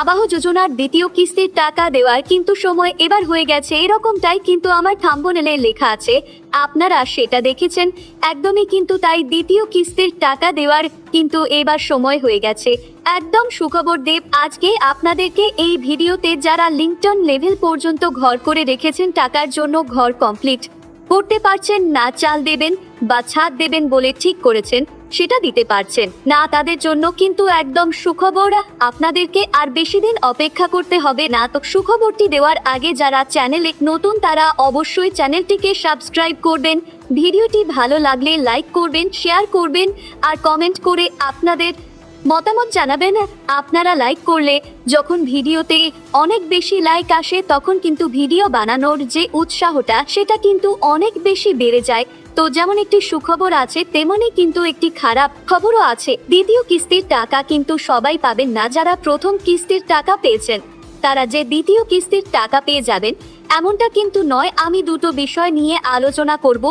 আবাহ যোজনার দ্বিতীয় কিস্তির টাকা দেওয়ার কিন্তু সময় এবার হয়ে গেছে, এরকমটাই কিন্তু আমার থাম্বনেলে লেখা আছে। আপনারা সেটা দেখেছেন একদমই, কিন্তু তাই দ্বিতীয় কিস্তির টাকা দেওয়ার কিন্তু এবার সময় হয়ে গেছে। একদম সুখবর দেব আজকে আপনাদেরকে এই ভিডিওতে। যারা লিংটন লেভেল পর্যন্ত ঘর করে রেখেছেন, টাকার জন্য ঘর কমপ্লিট করতে পারছেন না, চাল দেবেন বা ছাদ দেবেন বলে ঠিক করেছেন সেটা দিতে পারছেন না, তাদের জন্য কিন্তু একদম সুখবর। আপনাদেরকে আর বেশি দিন অপেক্ষা করতে হবে না। তো সুখবরটি দেওয়ার আগে যারা চ্যানেলে নতুন তারা অবশ্যই চ্যানেলটিকে সাবস্ক্রাইব করবেন, ভিডিওটি ভালো লাগলে লাইক করবেন, শেয়ার করবেন আর কমেন্ট করে আপনাদের মতামত জানাবেন। আপনারা লাইক করলে যখন ভিডিওতে অনেক বেশি লাইক আসে তখন কিন্তু ভিডিও বানানোর যে উৎসাহটা সেটা কিন্তু অনেক বেশি বেড়ে যায়। তো যেমন একটি সুখবর আছে তেমনি কিন্তু একটি খারাপ খবরও আছে। দ্বিতীয় কিস্তির টাকা কিন্তু সবাই পাবেন না। যারা প্রথম কিস্তির টাকা পেয়েছেন তারা যে দ্বিতীয় কিস্তির টাকা পেয়ে যাবেন এমনটা কিন্তু নয়। আমি দুটো বিষয় নিয়ে আলোচনা করব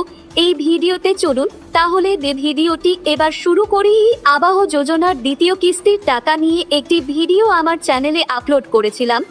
এই ভিডিওতে। চলুন তাহলে ভিডিওটি এবার শুরু করি। আবাহ যোজনার দ্বিতীয় কিস্তির টাকা নিয়ে একটি ভিডিও আমার চ্যানেলে আপলোড করেছিলাম,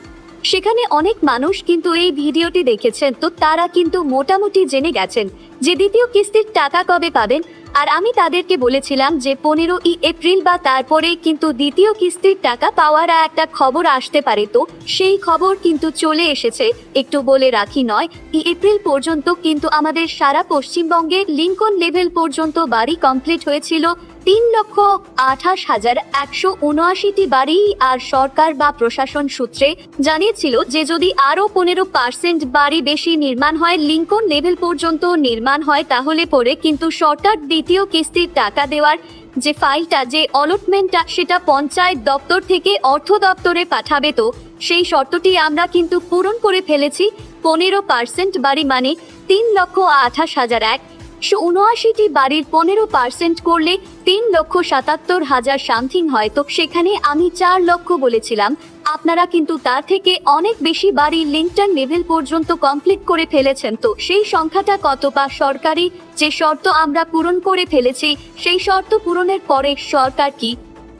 সেখানে অনেক মানুষ কিন্তু এই ভিডিওটি দেখেছেন। তো তারা কিন্তু মোটামুটি জেনে গেছেন যে দ্বিতীয় কিস্তির টাকা কবে পাবেন। আর আমি তাদেরকে বলেছিলাম যে 15ই এপ্রিল বা তারপরে কিন্তু দ্বিতীয় কিস্তির টাকা পাওয়ার একটা খবর আসতে পারে। তো সেই খবর কিন্তু চলে এসেছে। একটু বলে রাখি, নয় এপ্রিল পর্যন্ত কিন্তু আমাদের সারা পশ্চিমবঙ্গে লিংকন লেভেল পর্যন্ত বাড়ি কমপ্লিট হয়েছিল 3,28,179টি বাড়ি। আর সরকার বা প্রশাসন সূত্রে জানিয়েছিল যে যদি আরো 15% বাড়ি বেশি নির্মাণ হয়, লিংকন লেভেল পর্যন্ত নির্মাণ হয়, তাহলে পরে কিন্তু সরকার দ্বিতীয় কিস্তির টাকা দেওয়ার যে ফাইলটা, যে অলটমেন্টটা, সেটা পঞ্চায়েত দপ্তর থেকে অর্থ দপ্তরে পাঠাবে। তো সেই শর্তটি আমরা কিন্তু পূরণ করে ফেলেছি। 15% বাড়ি মানে 3,28,179টি বাড়ির 15% করলে 3,77,000 সামথিং হয়। তো সেখানে আমি 4 লক্ষ বলেছিলাম, আপনারা কিন্তু তার থেকে অনেক বেশি বাড়ি লিংটন লেভেল পর্যন্ত কমপ্লিট করে ফেলেছেন। তো সেই সংখ্যাটা কত বা সরকারি যে শর্ত আমরা পূরণ করে ফেলেছি, সেই শর্ত পূরণের পরে সরকার কি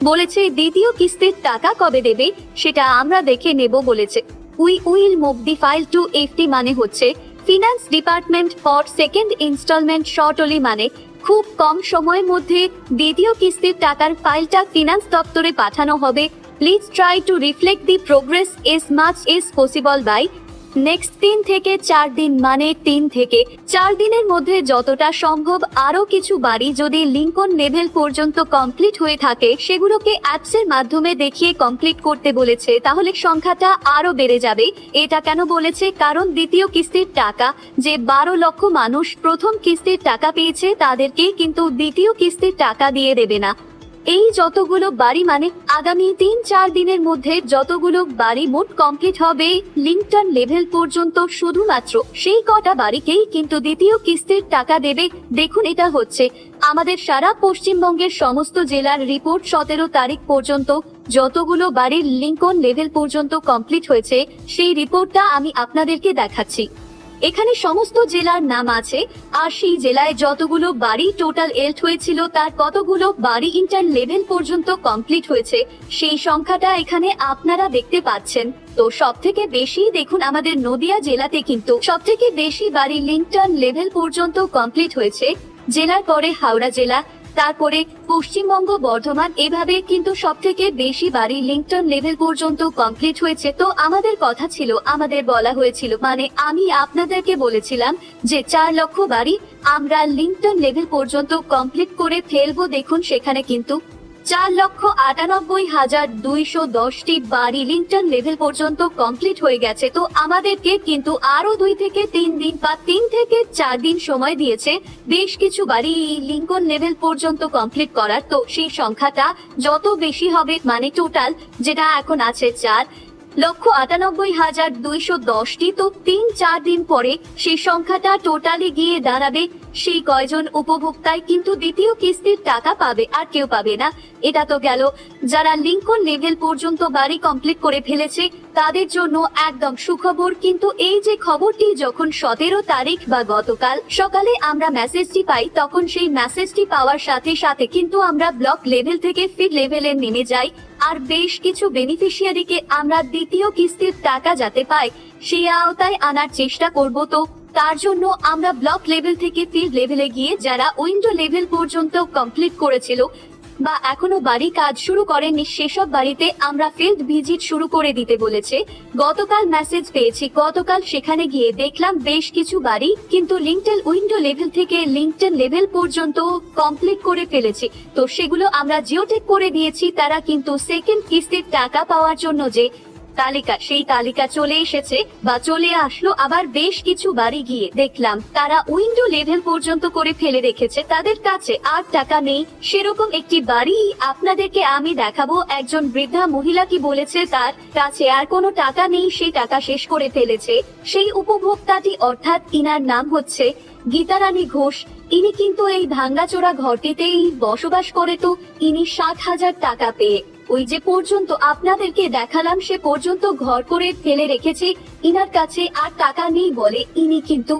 বলেছে, দ্বিতীয় কিস্তির টাকা কবে দেবে সেটা আমরা দেখে নেব বলেছে। We will move the file to FT মানে হচ্ছে finance department for second instalment shortly, মানে খুব কম সময়ের মধ্যে দ্বিতীয় কিস্তির টাকার ফাইলটা ফিনান্স দপ্তরে পাঠানো হবে। Please try to reflect the progress as much as possible by next 3 থেকে 4 দিন, মানে 3 থেকে 4 দিনের মধ্যে যতটা সম্ভব আরো কিছু বাড়ি যদি লিংকন লেভেল পর্যন্ত কমপ্লিট হয়ে থাকে সেগুলোকে অ্যাপসের মাধ্যমে দেখিয়ে কমপ্লিট করতে বলেছে, তাহলে সংখ্যাটা আরো বেড়ে যাবে। এটা কেন বলেছে? কারণ দ্বিতীয় কিস্তির টাকা যে 12 লক্ষ মানুষ প্রথম কিস্তির টাকা পেয়েছে তাদেরকে কিন্তু দ্বিতীয় কিস্তির টাকা দিয়ে দেবে না। এই যতগুলো বাড়ি মানে আগামী 3-4 দিনের মধ্যে যতগুলো বাড়ি মোট কমপ্লিট হবে লিংটন লেভেল পর্যন্ত, শুধুমাত্র সেই কটা বাড়িকেই কিন্তু দ্বিতীয় কিস্তির টাকা দেবে। দেখুন, এটা হচ্ছে আমাদের সারা পশ্চিমবঙ্গের সমস্ত জেলার রিপোর্ট। 17 তারিখ পর্যন্ত যতগুলো বাড়ির লিংকন লেভেল পর্যন্ত কমপ্লিট হয়েছে সেই রিপোর্টটা আমি আপনাদেরকে দেখাচ্ছি। এখানে সমস্ত জেলার নাম আছে আর সেই জেলায় যতগুলো বাড়ি টোটাল এল্ট হয়েছিল তার কতগুলো বাড়ি ইন্টার লেভেল পর্যন্ত কমপ্লিট হয়েছে সেই সংখ্যাটা এখানে আপনারা দেখতে পাচ্ছেন। তো সব থেকে বেশি দেখুন আমাদের নদিয়া জেলাতে কিন্তু সব থেকে বেশি বাড়ি লিংটন লেভেল পর্যন্ত কমপ্লিট হয়েছে। জেলার পরে হাওড়া জেলা, তারপরে পশ্চিমবঙ্গ, বর্ধমান, এভাবে কিন্তু সব থেকে বেশি বাড়ি লিংটন লেভেল পর্যন্ত কমপ্লিট হয়েছে। তো আমাদের কথা ছিল, আমাদের বলা হয়েছিল, মানে আমি আপনাদেরকে বলেছিলাম যে 4 লক্ষ বাড়ি আমরা লিংটন লেভেল পর্যন্ত কমপ্লিট করে ফেলবো। দেখুন সেখানে কিন্তু 4,98,210টি বাড়ি লিংটন লেভেল পর্যন্ত কমপ্লিট হয়ে গেছে। তো আমাদেরকে কিন্তু আরো 2 থেকে 3 দিন বা 3 থেকে 4 দিন সময় দিয়েছে বেশ কিছু বাড়ি লিংকন লেভেল পর্যন্ত কমপ্লিট করার। তো সেই সংখ্যাটা যত বেশি হবে, মানে টোটাল যেটা এখন আছে 4,98,210টি, তো 3-4 দিন পরে সেই সংখ্যাটা টোটালি গিয়ে দাঁড়াবে সেই কয়জন উপভোক্তায় কিন্তু দ্বিতীয় কিস্তির টাকা পাবে, আর কেউ পাবে না। এটা তো গেল যারা লিংকন লেভেল পর্যন্ত বাড়ি কমপ্লিট করে ফেলেছে তাদের জন্য একদম সুখবর। কিন্তু এই যে খবরটি যখন 17 তারিখ বা গতকাল সকালে আমরা মেসেজটি পাই, তখন সেই মেসেজটি পাওয়ার সাথে সাথে কিন্তু আমরা ব্লক লেভেল থেকে ফিল্ড লেভেলে নেমে যাই। আর বেশ কিছু বেনিফিশিয়ারিকে আমরা দ্বিতীয় কিস্তির টাকা যাতে পাই সেই আওতায় আনার চেষ্টা করব। তো তার জন্য আমরা ব্লক লেভেল থেকে ফিল্ড লেভেলে গিয়ে যারা উইন্ডো লেভেল পর্যন্ত কমপ্লিট করেছিল বা এখনো বাড়ি কাজ শুরু করেননি সেসব বাড়িতে আমরা ফিল্ড ভিজিট শুরু করে দিতে বলেছে। গতকাল মেসেজ পেয়েছি, গতকাল সেখানে গিয়ে দেখলাম বেশ কিছু বাড়ি কিন্তু লিংটেল উইন্ডো লেভেল থেকে লিংটেন লেভেল পর্যন্ত কমপ্লিট করে ফেলেছে। তো সেগুলো আমরা জিওটেক করে দিয়েছি। তারা কিন্তু সেকেন্ড কিস্তির টাকা পাওয়ার জন্য যে তালিকা সেই তালিকা চলে এসেছে বা চলে আসলো। আবার বেশ কিছু বাড়ি গিয়ে দেখলাম তারা উইন্ডো লেভেল পর্যন্ত করে ফেলে রেখেছে, তাদের কাছে আর টাকা নেই। সেরকম একটি বাড়ি আপনাদেরকে আমি দেখাবো। একজন বৃদ্ধা মহিলা কি বলেছে, তার কাছে আর কোনো টাকা নেই, সেই টাকা শেষ করে ফেলেছে। সেই উপভোক্তাটি অর্থাৎ ইনার নাম হচ্ছে গীতারানী ঘোষ। ইনি কিন্তু এই ভাঙ্গাচোরা ঘরটিতেই বসবাস করে। তো ইনি 60,000 টাকা পেয়ে ওই যে পর্যন্ত আপনাদেরকে দেখালাম সে পর্যন্ত ঘর করে ফেলে রেখেছে। ইনার কাছে আর টাকা নেই বলে ইনি কিন্তু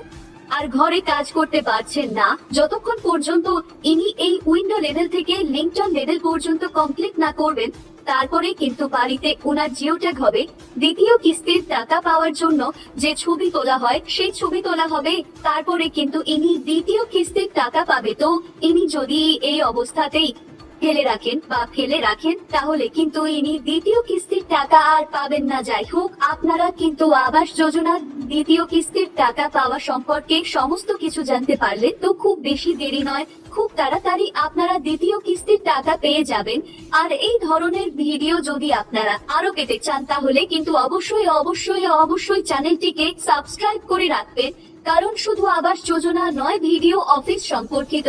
আর ঘরে কাজ করতে পারছেন না যতক্ষণ পর্যন্ত ইনি এই উইন্ডো লেভেল থেকে লিংটন লেভেল পর্যন্ত কমপ্লিট না করবেন। তারপরে কিন্তু বাড়িতে ওনার জিওট্যাগ হবে। দ্বিতীয় কিস্তির টাকা পাওয়ার জন্য যে ছবি তোলা হয় সেই ছবি তোলা হবে, তারপরে কিন্তু ইনি দ্বিতীয় কিস্তির টাকা পাবে। তো ইনি যদি এই অবস্থাতেই ফেলে রাখেন তাহলে কিন্তু ইনি দ্বিতীয় কিস্তির টাকা আর পাবেন না। যাই হোক, আপনারা কিন্তু আবাস যোজনার দ্বিতীয় কিস্তির টাকা পাওয়া সম্পর্কে সমস্ত কিছু জানতে পারলেন। তো খুব বেশি দেরি নয়, খুব তাড়াতাড়ি আপনারা দ্বিতীয় কিস্তির টাকা পেয়ে যাবেন। আর এই ধরনের ভিডিও যদি আপনারা আরো পেতে চান তাহলে কিন্তু অবশ্যই অবশ্যই অবশ্যই চ্যানেলটিকে সাবস্ক্রাইব করে রাখবেন। কারণ শুধু আবাস যোজনা নয়, ভিডিও অফিস সম্পর্কিত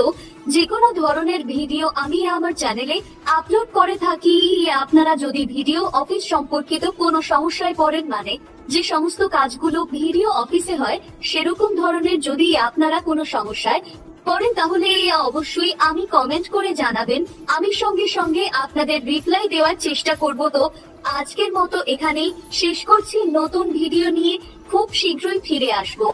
যে কোনো ধরনের ভিডিও আমি আমার চ্যানেলে আপলোড করে থাকি। আপনারা যদি ভিডিও অফিস সম্পর্কিত কোনো সমস্যায় পড়েন, মানে যে সমস্ত কাজগুলো ভিডিও অফিসে হয় সেরকম ধরনের যদি আপনারা কোনো সমস্যায় পড়েন তাহলে অবশ্যই আমি কমেন্ট করে জানাবেন। আমি সঙ্গে সঙ্গে আপনাদের রিপ্লাই দেওয়ার চেষ্টা করব। তো আজকের মতো এখানেই শেষ করছি। নতুন ভিডিও নিয়ে খুব শীঘ্রই ফিরে আসবো।